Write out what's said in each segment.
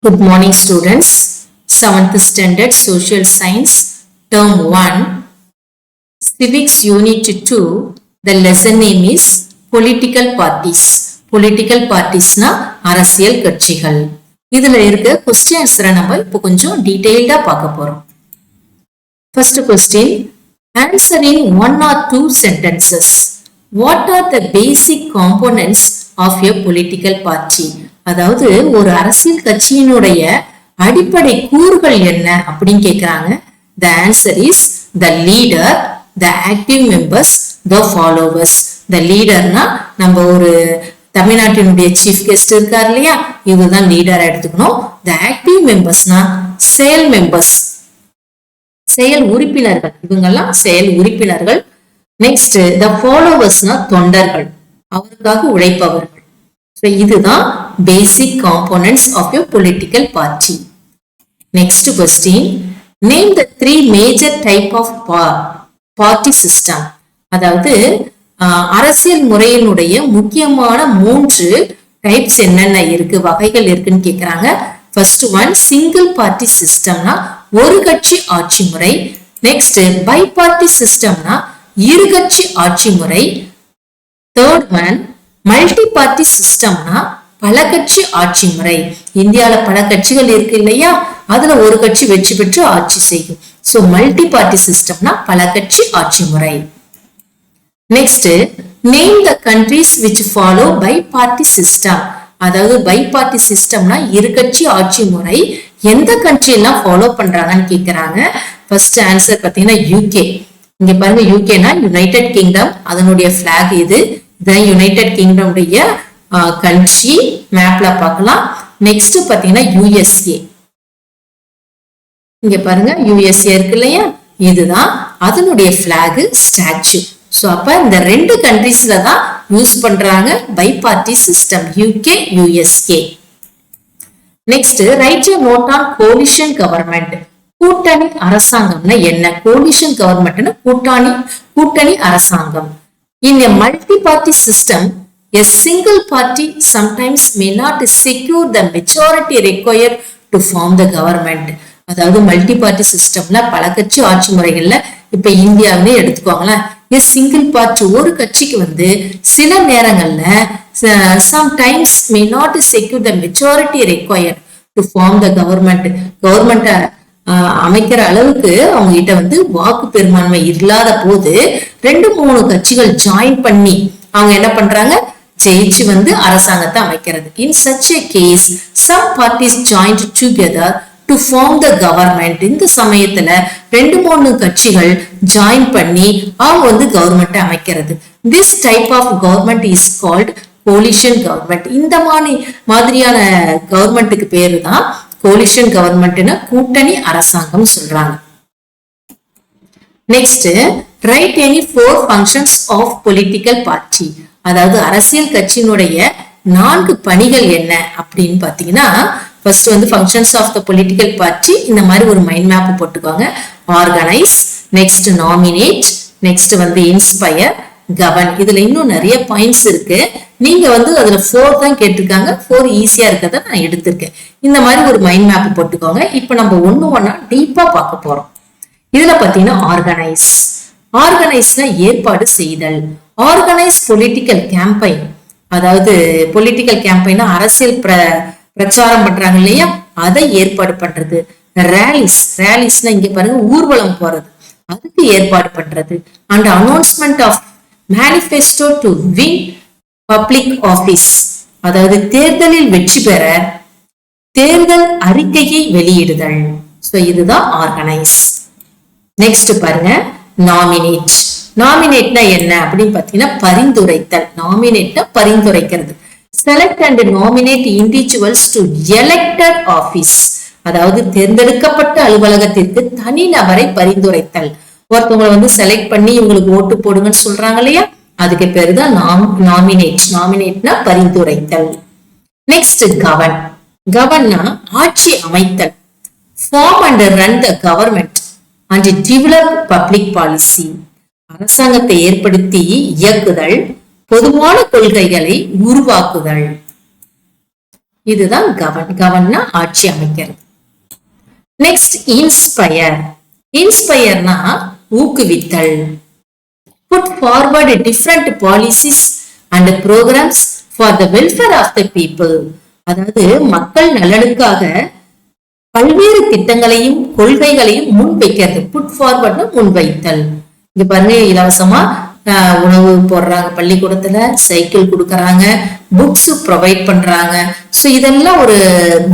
Good morning students. 7th Standard Social Science Term 1 Civics Unit 2. The lesson name is Political Parties. Political Parties na அரசியல் கட்சிகள். இதுல இருக்க question answer நம்ம இப்போ கொஞ்சம் டீடைல்டா பார்க்க போறோம். First question, answer in one or two sentences. What are the basic components of a political party? அதாவது ஒரு அரசியல் கட்சியினுடைய அடிப்படை கூறுகள் என்ன அப்படின்னு கேக்குறாங்க. The answer is the leader, the active members, the followers. The leaderனா நம்ம ஒரு தமிழ்நாட்டினுடைய சீஃப் கெஸ்ட் இருக்கார் இல்லையா, இவர்தான் லீடர் எடுத்துக்கணும். The active membersனா செயல் மெம்பர்ஸ், செயல் உறுப்பினர்கள், இவங்கெல்லாம் செயல் உறுப்பினர்கள். நெக்ஸ்ட் the followersனா தொண்டர்கள், அவருக்காக உழைப்பவர்கள். இதுதான் basic components of your political party. Next question, name the three major type of party system. அதாவது அரசியல் முறையினுடைய முக்கியமான 3 டைப்ஸ் என்னென்ன இருக்கு, வகைகள் இருக்குன்னு கேக்குறாங்க. ஃபர்ஸ்ட் ஒன் சிங்கிள் பார்ட்டி சிஸ்டம்னா ஒரு கட்சி ஆட்சி முறை. நெக்ஸ்ட் பை பார்ட்டி சிஸ்டம்னா இரு கட்சி ஆட்சி முறை. தேர்ட் ஒன் மல்டி பார்ட்டி சிஸ்டம்னா பல கட்சி ஆட்சி முறை. இந்தியால பல கட்சிகள் இருக்கு இல்லையா, அதுல ஒரு கட்சி வெற்றி பெற்று ஆட்சி செய்யும். சோ மல்டி பார்ட்டி சிஸ்டம்னா பல கட்சி ஆட்சி முறை. Next name the countries which follow bi party system. அதாவது பை பார்ட்டி சிஸ்டம்னா இரு கட்சி ஆட்சி முறை எந்த கண்ட்ரி எல்லாம் ஃபாலோ பண்றாங்கன்னு கேக்குறாங்க. ஃபர்ஸ்ட் ஆன்சர் பாத்தீங்கன்னா யூகே. இங்க பாருங்க, யூகேனா யுனைடெட் கிங்டம், அதனுடைய பிளாக் இது. யுனைடெட் கிங்டம் உடைய கண்ட்ரி மேப்ல பார்க்கலாம். நெக்ஸ்ட் பாத்தீங்கன்னா யுஎஸ்ஏ. இங்க பாருங்க யுஎஸ்ஏ இருக்கு இல்லையா, இதுதான் அதனுடைய பிளாக் ஸ்டாச்சு. சோ அப்ப இந்த ரெண்டு கண்ட்ரீஸ்ல தான் யூஸ் பண்றாங்க bi party system, UK USA. Next write you note on coalition government. கூட்டணி அரசாங்கம்னா என்ன? கோலிஷன் கவர்மெண்ட்னா கூட்டணி அரசாங்கம். In a multi-party system, a single party sometimes may not secure the majority required to form the government. அதாவது multi party சிஸ்டம்ல பல கட்சி ஆட்சி முறைகள்ல இப்ப இந்தியாவிலே எடுத்துக்கோங்களேன், சிங்கிள் பார்ட்டி ஒரு கட்சிக்கு சில நேரங்கள்ல sometimes may not secure the majority required to form the government. Government அமைக்கிற அளவுக்கு அவங்க கிட்ட வாக்கு பெரும்பான்மை இல்லாத போது 2-3 கட்சிகள் ஜாயின் பண்ணி அவங்க என்ன பண்றாங்க, ஜெயிச்சு அரசாங்கத்தை அமைக்கிறது. இன் such a case some parties joined together to form the government. இந்த சமயத்துல 2-3 கட்சிகள் ஜாயின் பண்ணி அவங்க கவர்மெண்ட் அமைக்கிறது. This type of government is called coalition government. இந்த மாதிரியான கவர்மெண்ட்டுக்கு பேரு தான் கோலிஷன் கவர்மெண்ட்னா கூட்டணி அரசாங்கம் சொல்றாங்க. Next write any 4 functions of political party. அதாவது அரசியல் கட்சியினுடைய 4 பணிகள் என்ன அப்படின்னு பாத்தீங்கன்னா, first functions of the political party இந்த மாதிரி ஒரு மைண்ட் மேப் போட்டுக்கோங்க. Organise, next nominate, next inspire, govern. இதுல இன்னும் நிறைய பாயிண்ட்ஸ் இருக்கு. நீங்க அதுல 4 தான் கேட்டிருக்காங்க, 4 ஈஸியா இருக்கத நான் எடுத்திருக்கேன். இந்த மாதிரி ஒரு மைண்ட் மேப் போட்டுக்கோங்க. இப்ப நம்ம ஒண்ணா டீப்பா பார்க்க போறோம். இதுல பாத்தீங்கன்னா ஆர்கனைஸ். ஆர்கனைஸ்னா ஏற்பாடு செய்தல். Organise political campaign. அதாவது பொலிட்டிக்கல் கேம்பெயினா அரசியல் பிரச்சாரம் பண்றாங்க இல்லையா, அதை ஏற்பாடு பண்றது. ரேலிஸ், ரேலிஸ்னா இங்க பாருங்க ஊர்வலம் போறது, அதுக்கு ஏற்பாடு பண்றது. And announcement of manifesto to win public office. அதாவது தேர்தலில் வெற்றி பெற தேர்தல் அறிக்கையை வெளியிடுதல். சோ இதுதான் ஆர்கனைஸ். நெக்ஸ்ட் பாருங்க நாமினேட். நாமினேட்னா என்ன அப்படின்னு பாத்தீங்கன்னா பரிந்துரைத்தல். நாமினேட்னா பரிந்துரைக்கிறது. Select and nominate individuals to elected office. அதாவது தேர்ந்தெடுக்கப்பட்ட அலுவலகத்திற்கு தனி நபரை பரிந்துரைத்தல். ஒருத்தவங்களை செலக்ட் பண்ணி இவங்களுக்கு ஓட்டு போடுங்கன்னு சொல்றாங்க இல்லையா, அதுக்கு பேரு தான் நாமினேட். நாமினேட்னா பரிந்துரைத்தல். Next govern. கவர்னா ஆட்சி அமைத்தல். Form and run the government and develop public policy. அரசாங்கத்தை ஏற்படுத்தி இயக்குதல், பொதுவான கொள்கைகளை உருவாக்குதல். இதுதான் கவர்னா ஆட்சி அமைக்கிறது. Next inspire. இன்ஸ்பயர்னா ஊக்குவித்தல். Put forward different policies and programs for the welfare of the people. அதாவது மக்கள் நலனுக்காக பல்வேறு திட்டங்களையும் கொள்கைகளையும் முன்வைக்கிறது. புட் ஃபார்வர்ட்னு முன்வைத்தல். இங்க பாருங்க, இலவசமா உணவு போடுறாங்க, பள்ளிக்கூடத்துல சைக்கிள் கொடுக்கறாங்க, புக்ஸ் ப்ரொவைட் பண்றாங்க. சோ இதெல்லாம் ஒரு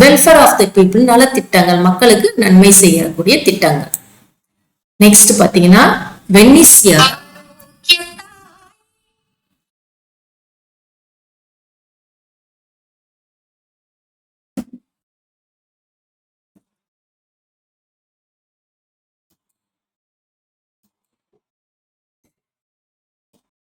வெல்ஃபேர் ஆஃப் த பீப்புள், நல திட்டங்கள், மக்களுக்கு நன்மை செய்யக்கூடிய திட்டங்கள். நெக்ஸ்ட் பாத்தீங்கன்னா வெனிசியா.